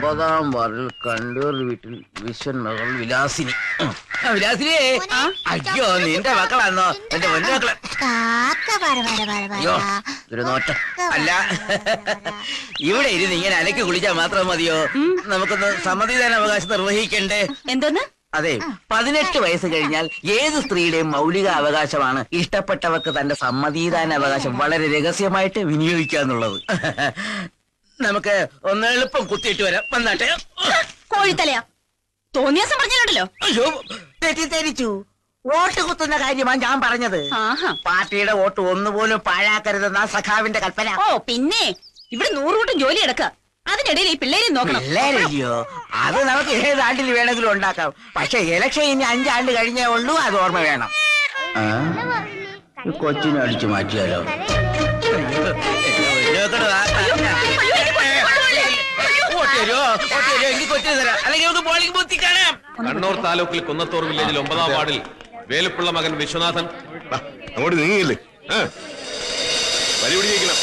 9ാം വാർഡിൽ കണ്ടൂർ വീട്ടിൽ വിശ്വൻ മകൾ വിലാസിനി. വിലാസിനിയെ, അയ്യോ നിന്റെ മക്കളാന്നോ? എന്റെ പൊന്നു മക്കളെ. അയ്യോ ഒരു നോട്ടം. അല്ല, ഇവിടെ ഇരുന്ന് ഇങ്ങനെ അലക്കി കുളിച്ചാൽ മാത്രം മതിയോ? നമുക്കൊന്ന് സമ്മതിദാനാവകാശം നിർവഹിക്കണ്ടേ? എന്തോന്ന്? അതെ, 18 വയസ്സ് കഴിഞ്ഞാൽ ഏത് സ്ത്രീയുടെയും മൗലിക അവകാശമാണ് ഇഷ്ടപ്പെട്ടവർക്ക് തന്റെ സമ്മതിദാനാവകാശം വളരെ രഹസ്യമായിട്ട് വിനിയോഗിക്കാന്നുള്ളത്. നമുക്ക് ഒന്ന് എളുപ്പം കുത്തിയിട്ട് വരാം. വന്നാട്ടെ. കോഴിത്തലയാ തോന്നിയാസം പറഞ്ഞല്ലോ. അയ്യോ തെറ്റിദ്ധരിച്ചു. വോട്ട് കുത്തുന്ന കാര്യമാണ് ഞാൻ പറഞ്ഞത്. പാർട്ടിയുടെ വോട്ട് ഒന്നുപോലും പാഴാക്കരുതെന്നാ സഖാവിന്റെ കൽപ്പന. ഓ പിന്നെ ഇവിടെ 100 കൂട്ടം ജോലി എടുക്കാം. അതിനിടയിൽ ഈ പിള്ളേരെ നോക്കണം. പിള്ളേരല്ലയോ, അത് നമുക്ക് ഏത് ആണ്ടിൽ വേണമെങ്കിലും ഉണ്ടാക്കാം. പക്ഷെ ഇലക്ഷൻ ഇനി 5 ആണ്ട് കഴിഞ്ഞേ ഉള്ളൂ. അത് ഓർമ്മ വേണം. കൊച്ചിനെ അടിച്ചു മാറ്റിയാലോ? കണ്ണൂർ താലൂക്കിൽ കുന്നത്തൂർ വില്ലേജിൽ 9ാം വാർഡിൽ വേലുപ്പിള്ള മകൻ വിശ്വനാഥൻ. അങ്ങോട്ട് നീങ്ങില്ലേ? പരിപാടി ജയിക്കണം.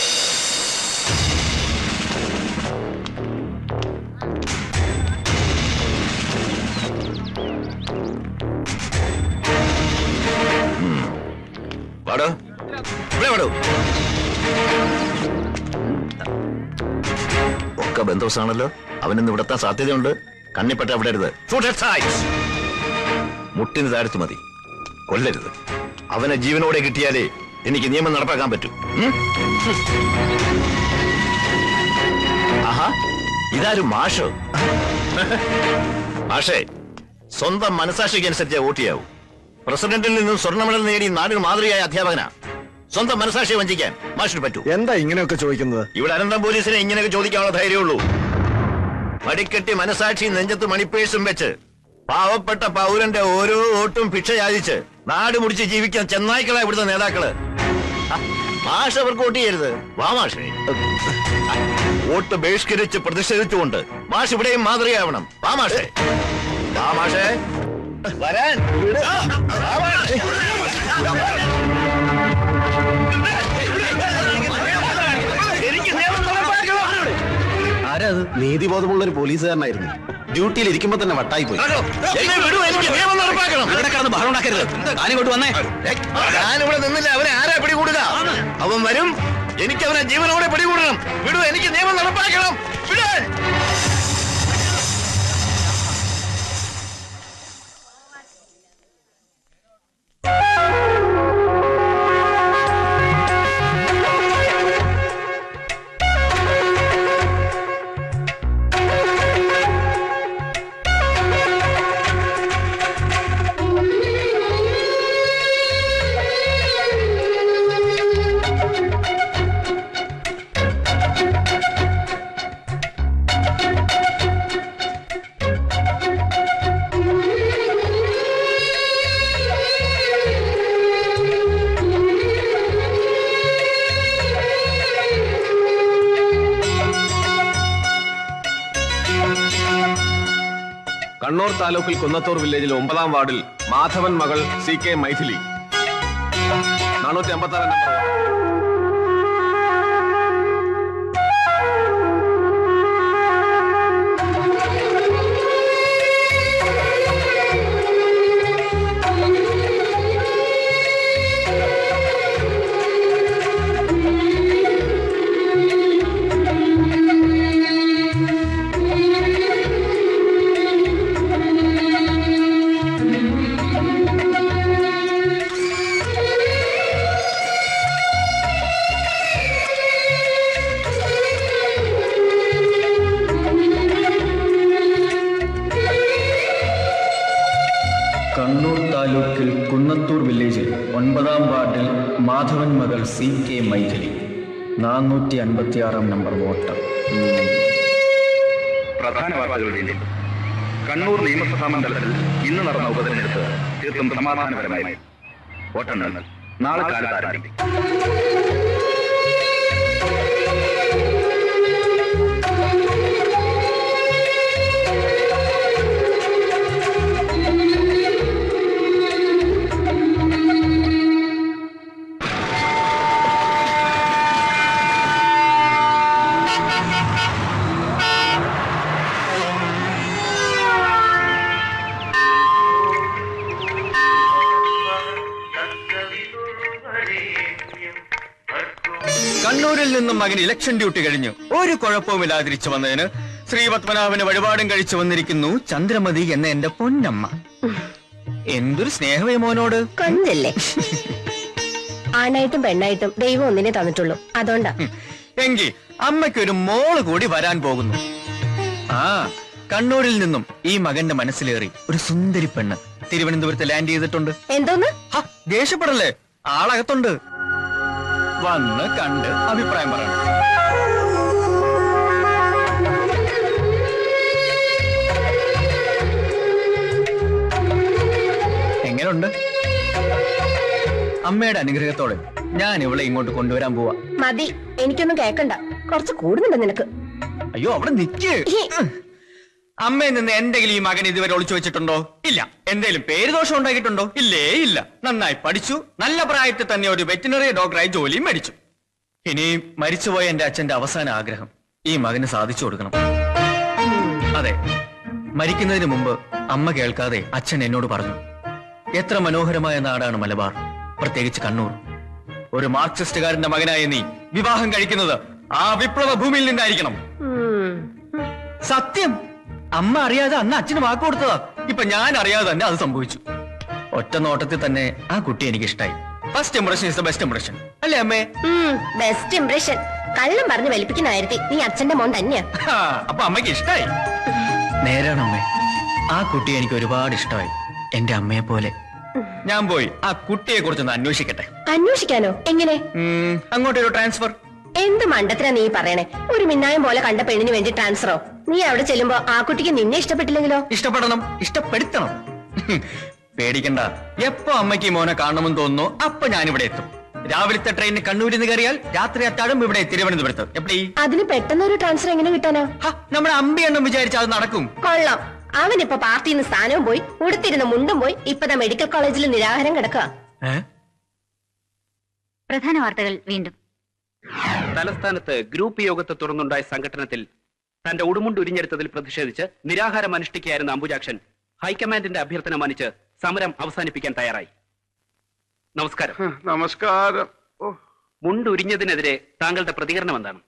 വാടോ, ഇവിടെ വാടോ. ഒക്കെ ബന്ധുസാണല്ലോ. അവനിന്ന് ഇവിടെത്താൻ സാധ്യതയുണ്ട്. കണ്ണിപ്പെട്ട വിടരുത്. മുട്ടിന് താഴ്ത്തു മതി, കൊല്ലരുത്. അവനെ ജീവനോടെ കിട്ടിയാലേ എനിക്ക് നിയമം നടപ്പാക്കാൻ പറ്റൂ. ആഹാ, ഇതാരും മാഷോ? മാഷേ, സ്വന്തം മനസാക്ഷിക്ക് അനുസരിച്ച് വോട്ട് ചെയ്യാവൂ. പ്രസിഡന്റിൽ നിന്നും സ്വർണ്ണ മെഡൽ നേടി നാടിന് മാതൃകയായ അധ്യാപകനാ. സ്വന്തം മനസാക്ഷിയെ വഞ്ചിക്കാൻ മാഷിന് പറ്റൂ. എന്താ ഇങ്ങനെയൊക്കെ ചോദിക്കുന്നത്? ഇവിടെ അനന്തം പോലീസിനെ ഇങ്ങനെയൊക്കെ ചോദിക്കാനുള്ള ധൈര്യമുള്ളൂ. മടിക്കെട്ടി മനസാക്ഷി നെഞ്ചത്ത് മണിപ്പേഴ്സും വെച്ച് പാവപ്പെട്ട പൗരന്റെ ഓരോ വോട്ടും ഭിക്ഷ യാചിച്ച് നാട് മുടിച്ച് ജീവിക്കാൻ ചെന്നായ്ക്കളാ ഇവിടുത്തെ നേതാക്കള്. മാഷ് അവർക്ക് വോട്ട് ചെയ്യരുത്. വാ മാഷേ. വോട്ട് ബഹിഷ്കരിച്ച് പ്രതിഷേധിച്ചുകൊണ്ട് മാഷ് ഇവിടെയും മാതൃകയാവണം. വാ മാഷേ. വാ മാഷേ. വരാൻ ആരത്? നീതിബോധമുള്ള ഒരു പോലീസുകാരനായിരുന്നു. ഡ്യൂട്ടിയിൽ ഇരിക്കുമ്പോ തന്നെ വട്ടായി പോയി. ഞാനിവിടെ നിന്നില്ല. അവനെ ആരാ പിടികൂടുക? അവൻ വരും. എനിക്ക് അവനെ ജീവനോടെ പിടികൂടണം. വിടൂ, എനിക്ക് നിയമം നടപ്പാക്കണം. വിടാൻ. കണ്ണൂർ താലൂക്കിൽ കുന്നത്തൂർ വില്ലേജിൽ 9ാം വാർഡിൽ മാധവൻ മകൾ CK മൈഥിലി. 456 നമ്പർ. കണ്ണൂർ താലൂക്കിൽ കുന്നത്തൂർ വില്ലേജിൽ 9ാം വാർഡിൽ മാധവൻ മകൾ CK മൈഥിലി. 456 number vote. പ്രധാന വാർത്തകളുടെ കണ്ണൂർ നിയമസഭാ മണ്ഡലത്തിൽ ഇന്ന് നടന്ന ഉപതെരഞ്ഞെടുപ്പ് തീർത്തും സമാധാനപരമായി. വോട്ടെണ്ണൽ നാളെ കാലത്ത് ആരംഭിക്കും. നിന്നും മകൻ ഇലക്ഷൻ ഡ്യൂട്ടി കഴിഞ്ഞു ഒരു കുഴപ്പവുമില്ലാതെ തിരിച്ചു വന്നതിന് ശ്രീപത്മനാഭന് വഴിപാടും കഴിച്ചു വന്നിരിക്കുന്നു ചന്ദ്രമതി എന്ന എന്റെ പൊന്നമ്മ. എന്തൊരു സ്നേഹമേ മോനോട്. കൊഞ്ചല്ലേ. ആണായിട്ടും പെണ്ണായിട്ടും ദൈവം ഒന്നിനെ തന്നിട്ടുള്ളൂ, അതുകൊണ്ടാ. എങ്കിൽ അമ്മയ്ക്കൊരു മോള് കൂടി വരാൻ പോകുന്നു. ആ, കണ്ണൂരിൽ നിന്നും ഈ മകന്റെ മനസ്സിലേറി ഒരു സുന്ദരി പെണ്ണ് തിരുവനന്തപുരത്ത് ലാൻഡ് ചെയ്തിട്ടുണ്ട്. എന്തോന്ന്? ദേഷ്യപ്പെടല്ലേ, ആളകത്തുണ്ട്. വന്ന് കണ്ട് അഭിപ്രായം പറയണം. എങ്ങനെയുണ്ട്? അമ്മയുടെ അനുഗ്രഹത്തോടെ ഞാൻ ഇവളെ ഇങ്ങോട്ട് കൊണ്ടുവരാൻ പോവാ. മതി, എനിക്കൊന്നും കേക്കണ്ട. കുറച്ച് കൂടുന്നുണ്ട് നിനക്ക്. അയ്യോ, അവിടെ നിക്ക്. അമ്മയിൽ നിന്ന് എന്തെങ്കിലും ഈ മകൻ ഇതുവരെ ഒളിച്ചു വെച്ചിട്ടുണ്ടോ? ഇല്ല. എന്തെങ്കിലും പേര് ദോഷം ഉണ്ടാക്കിയിട്ടുണ്ടോ? ഇല്ലേ ഇല്ല. നന്നായി പഠിച്ചു, നല്ല പ്രായത്തിൽ തന്നെ ഒരു വെറ്റിനറി ഡോക്ടറായി ജോലിയും മേടിച്ചു. ഇനി മരിച്ചുപോയ എന്റെ അച്ഛന്റെ അവസാന ആഗ്രഹം ഈ മകന് സാധിച്ചു കൊടുക്കണം. അതെ, മരിക്കുന്നതിന് മുമ്പ് അമ്മ കേൾക്കാതെ അച്ഛൻ എന്നോട് പറഞ്ഞു, എത്ര മനോഹരമായ നാടാണ് മലബാർ, പ്രത്യേകിച്ച് കണ്ണൂർ. ഒരു മാർക്സിസ്റ്റുകാരന്റെ മകനായ നീ വിവാഹം കഴിക്കുന്നത് ആ വിപ്ലവ ഭൂമിയിൽ നിന്നായിരിക്കണം. സത്യം, അമ്മ അറിയാതെ അന്ന് അച്ഛന് വാക്ക് കൊടുത്തതാ. ഇപ്പൊ ഞാൻ അറിയാതെ തന്നെ അത് സംഭവിച്ചു. ഒറ്റ നോട്ടത്തിൽ തന്നെ ആ കുട്ടി എനിക്ക് ഇഷ്ടായി. First impression is the best impression, അല്ലേ അമ്മേ? Best impression. കള്ളം പറഞ്ഞ് വലിപ്പിക്കുന്നായിരുത്തി നീ അച്ഛന്റെ മോൻ തന്നെയാ. അപ്പൊ അമ്മയ്ക്ക് ഇഷ്ടായി. നേരാണ് അമ്മേ, ആ കുട്ടി എനിക്ക് ഒരുപാട് ഇഷ്ടമായി, എന്റെ അമ്മയെ പോലെ. ഞാൻ പോയി ആ കുട്ടിയെ കുറിച്ചൊന്ന് അന്വേഷിക്കട്ടെ. അന്വേഷിക്കാനോ? എങ്ങനെ? അങ്ങോട്ടൊരു ട്രാൻസ്ഫർ. എന്ത് മണ്ടത്തിനാ നീ പറയണേ? ഒരു മിന്നായം പോലെ കണ്ട പെണ്ണിന് വേണ്ടി ട്രാൻസ്ഫറോ? നീ അവിടെ ചെല്ലുമ്പോ ആ കുട്ടിക്ക് നിന്നെ ഇഷ്ടപ്പെട്ടില്ലെങ്കിലോ? ഇഷ്ടപ്പെടണം, ഇഷ്ടപ്പെടുത്തണം. പേടിക്കണ്ട, എപ്പോ അമ്മയ്ക്ക് മോനെ കാണണമെന്ന് തോന്നുന്നു അപ്പൊ ഞാനിവിടെ എത്തും. രാവിലത്തെ ട്രെയിനിന് കണ്ണൂരിൽ നിന്ന് കയറിയാൽ രാത്രി അത്താഴം ഇവിടെ തിരുവനന്തപുരത്ത്. എപ്പടി? അതിന് പെട്ടെന്നൊരു ട്രാൻസ്ഫർ എങ്ങനെ കിട്ടാനോ? നമ്മുടെ അമ്പിയെണ്ണം വിചാരിച്ചാൽ അത് നടക്കും. കൊള്ളാം. അവനിപ്പോ പാർട്ടിയിൽ നിന്ന് സ്ഥാനവും പോയി, ഉടുത്തിരുന്ന മുണ്ടും പോയി, ഇപ്പതാ മെഡിക്കൽ കോളേജിൽ നിരാഹാരം കിടക്കുക. പ്രധാന വാർത്തകൾ വീണ്ടും. തലസ്ഥാനത്ത് ഗ്രൂപ്പ് യോഗത്തെ തുടർന്നുണ്ടായ സംഘടനത്തിൽ തന്റെ ഉടുമുണ്ട് ഉരിഞ്ഞെടുത്തതിൽ പ്രതിഷേധിച്ച് നിരാഹാരം അനുഷ്ഠിക്കുകയായിരുന്ന അംബുജാക്ഷൻ ഹൈക്കമാൻഡിന്റെ അഭ്യർത്ഥന മാനിച്ച് സമരം അവസാനിപ്പിക്കാൻ തയ്യാറായി. നമസ്കാരം. നമസ്കാരം. മുണ്ട് ഉരിഞ്ഞതിനെതിരെ താങ്കളുടെ പ്രതികരണം എന്താണ്?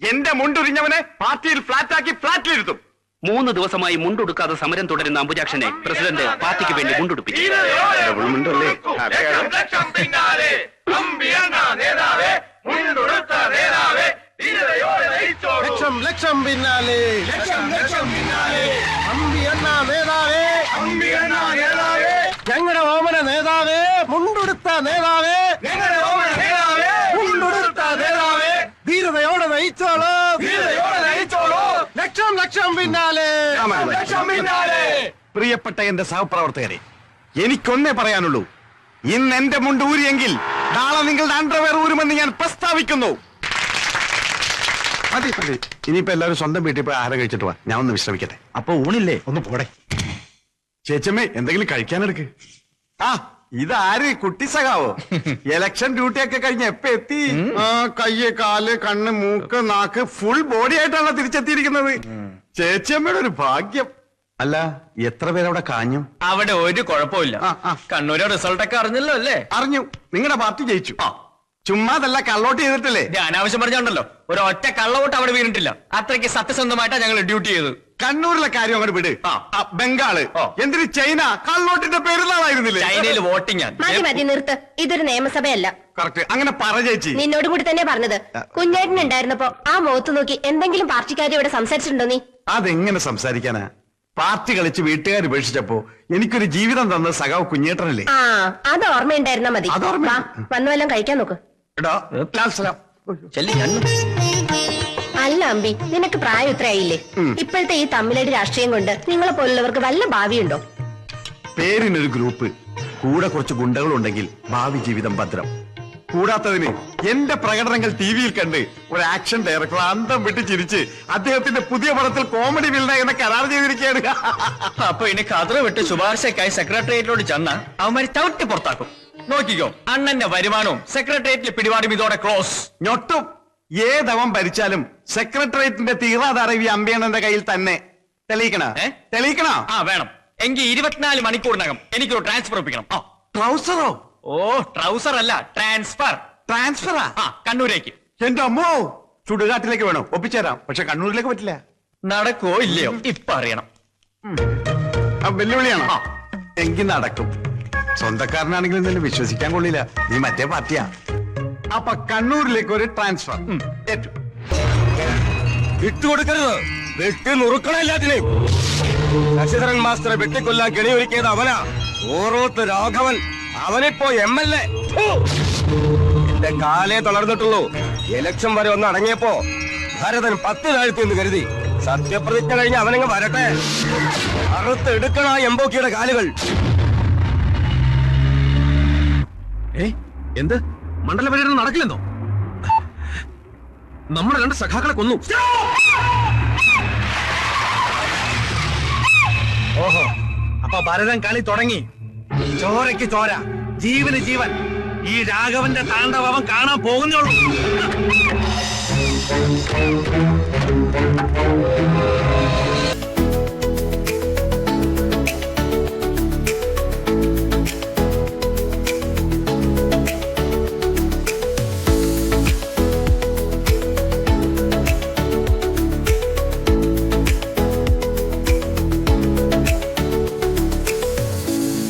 എന്റെ മുണ്ടുരിഞ്ഞവനെ പാർട്ടിയിൽ ഫ്ലാറ്റാക്കി ഫ്ലാറ്റിലിരുത്തും. 3 ദിവസമായി മുണ്ടുടുക്കാതെ സമരം തുടരുന്ന അംബുജാക്ഷനെ പ്രസിഡന്റ് പാർട്ടിക്ക് വേണ്ടി മുണ്ടുടുപ്പിച്ചു. ലക്ഷം പിന്നാലെ ഞങ്ങളുടെ ഓമന നേതാവേ, മുണ്ടുടുത്ത നേതാവേ, മുണ്ടുടുത്ത നേതാവേ, ധീരതയോടെ നയിച്ചോളൂ, ലക്ഷം ലക്ഷം പിന്നാലെ. പ്രിയപ്പെട്ട എന്റെ സഹപ്രവർത്തകരെ, എനിക്കൊന്നേ പറയാനുള്ളൂ. ഇന്ന് എന്റെ മുണ്ട് ഊരിയെങ്കിൽ നാളെ നിങ്ങളുടെ അണ്ടർവെയർ ഊരുമെന്ന് ഞാൻ പ്രസ്താവിക്കുന്നു. മതി മതി, ഇനിയിപ്പോ എല്ലാവരും സ്വന്തം വീട്ടിൽ പോയി ആഹാരം കഴിച്ചിട്ട് വാ, ഞാൻ ഒന്ന് വിശ്രമിക്കട്ടെ. അപ്പൊ ഊണില്ലേ? ഒന്ന് പോടെ. ചേച്ചമ്മേ, എന്തെങ്കിലും കഴിക്കാനെടുക്ക്. ആ, ഇതാര്? കുട്ടി സഖാവോ? ഇലക്ഷൻ ഡ്യൂട്ടിയൊക്കെ കഴിഞ്ഞ് എപ്പ എത്തി? കയ്യ്, കാല്, കണ്ണ്, മൂക്ക്, നാക്ക് ഫുൾ ബോഡി ആയിട്ടാണല്ലോ തിരിച്ചെത്തിയിരിക്കുന്നത്. ചേച്ചിയമ്മയുടെ ഒരു ഭാഗ്യം. അല്ല, എത്ര പേരവിടെ കാഞ്ഞു? അവിടെ ഒരു കുഴപ്പമില്ല. കണ്ണൂരെ റിസൾട്ടൊക്കെ അറിഞ്ഞല്ലോ അല്ലേ? അറിഞ്ഞു. നിങ്ങളുടെ പാർട്ടി ജയിച്ചു. ചുമ്മാതല്ല, കള്ളോട്ട് ചെയ്തിട്ടില്ലേ? അനാവശ്യം പറഞ്ഞോണ്ടല്ലോ, ഒരു ഒറ്റ കള്ളവോട്ട് അവിടെ വീണിട്ടില്ല. അത്രയ്ക്ക് സത്യസന്ധമായിട്ടാ ഞങ്ങൾ ഡ്യൂട്ടി ചെയ്ത്. കണ്ണൂരിലെ കാര്യം അങ്ങോട്ട് വിട്. ബംഗാള് എന്തിന് ചൈന കള്ളോട്ടിന്റെ പെരുന്നാളായിരുന്നില്ലേ? ചൈനയിൽ വോട്ടിംഗ്. മതി മതി, നിർത്ത്. ഇതൊരു നിയമസഭയല്ല. കറക്റ്റ്, അങ്ങനെ പറ ചേച്ചി. നിന്നോട് കൂടി തന്നെ പറഞ്ഞത്. കുഞ്ഞേട്ടൻ ഉണ്ടായിരുന്നപ്പോ ആ മുഖത്ത് നോക്കി എന്തെങ്കിലും പാർട്ടിക്കാരി ഇവിടെ സംസാരിച്ചിട്ടുണ്ടോ നീ? അതെങ്ങനെ സംസാരിക്കാനാ? പാർട്ടി കളിച്ച് വീട്ടുകാർ ഉപേക്ഷിച്ചപ്പോ എനിക്കൊരു ജീവിതം തന്ന സഖാവ് കുഞ്ഞേട്ടനല്ലേ? ആ, അത് ഓർമ്മയുണ്ടായിരുന്നാ മതി. വന്നു വല്ലതും കഴിക്കാൻ നോക്ക്. അല്ല അമ്പി, നിനക്ക് പ്രായം ഇത്രയായില്ലേ? ഇപ്പോഴത്തെ ഈ തമ്മിലടി രാഷ്ട്രീയം കൊണ്ട് നിങ്ങളെ പോലുള്ളവർക്ക് വല്ല ഭാവിയുണ്ടോ? പേരിനൊരു ഗ്രൂപ്പ്, കൂടെ കുറച്ച് ഗുണ്ടകളുണ്ടെങ്കിൽ ഭാവി ജീവിതം ഭദ്രം. കൂടാത്തതിന് എന്റെ പ്രകടനങ്ങൾ ടിവിയിൽ കണ്ട് ഒരു ആക്ഷൻ ഡയറക്ടർ അന്തം വിട്ട് ചിരിച്ച് അദ്ദേഹത്തിന്റെ പുതിയ പടത്തിൽ കോമഡി വില്ല എന്ന കരാർ ചെയ്തിരിക്കുകയാണ്. അപ്പൊ ഇനി കതറ വിട്ട് ശുപാർശക്കായി സെക്രട്ടേറിയറ്റിലോട് ചെന്ന അവന്മാര് ചവിട്ടി പുറത്താക്കും. നോക്കിക്കോ, അണ്ണന്റെ വരുമാനവും സെക്രട്ടേറിയറ്റിൽ പിടിപാടും ഇതോടെ ക്ലോസ്. ഞൊട്ടും. ഏതവൻ ഭരിച്ചാലും സെക്രട്ടേറിയറ്റിന്റെ തീറാധാരവി അമ്പയണ്ണന്റെ കയ്യിൽ തന്നെ. തെളിയിക്കണോ? ആ, വേണം. എങ്കിൽ 24 മണിക്കൂറിനകം എനിക്കൊരു ട്രാൻസ്ഫർ ഒപ്പിക്കണം. ട്രൗസറോ? ഓ, ട്രൗസർ അല്ല, ട്രാൻസ്ഫർ. ട്രാൻസ്ഫറാ? കണ്ണൂരേക്ക്. എന്റെ അമ്മോ ചുടുകാട്ടിലേക്ക് വേണം ഒപ്പിച്ചേരാം, പക്ഷെ കണ്ണൂരിലേക്ക് പറ്റില്ല. നടക്കോ ഇല്ലയോ ഇപ്പൊ അറിയണം. വെല്ലുവിളിയാണോ? എങ്കിൽ നടക്കും. സ്വന്തക്കാരനാണെങ്കിലും നിന്നെ വിശ്വസിക്കാൻ കൊള്ളില്ല, നീ മറ്റേ പാർട്ടിയാ. അപ്പൊ കണ്ണൂരിലേക്ക് ഒരു ട്രാൻസ്ഫർ ഏറ്റു. വിട്ടുകൊടുക്കരുത്, വെട്ടി നുറുക്കണം എല്ലാത്തിനെയും. ശശിധരൻ മാസ്റ്ററെ വെട്ടിക്കൊല്ലാൻ കെണിയൊരുക്കിയത് അവനാ, ഓരോത്ത് രാഘവൻ. അവനിപ്പോ MLA. എന്റെ കാലേ തളർന്നിട്ടുള്ളൂ. ഇലക്ഷൻ വരെ ഒന്ന് അടങ്ങിയപ്പോ ഭരതൻ 10 താഴ്ത്തി എന്ന് കരുതി. സത്യപ്രതിജ്ഞ കഴിഞ്ഞ് അവനങ്ങ് വരട്ടെ. അറുത്ത് എടുക്കണ എംബോക്കിയുടെ കാലുകൾ. എന്ത് മണ്ഡല പര്യടനം നടക്കില്ലെന്നോ? നമ്മുടെ 2 സഖാക്കളെ കൊന്നു. ഓഹോ, അപ്പൊ ഭരതൻ കളി തുടങ്ങി. ചോരയ്ക്ക് ചോര, ജീവന് ജീവൻ. ഈ രാഘവന്റെ താണ്ഡവം കാണാൻ പോകുന്നുള്ളൂ.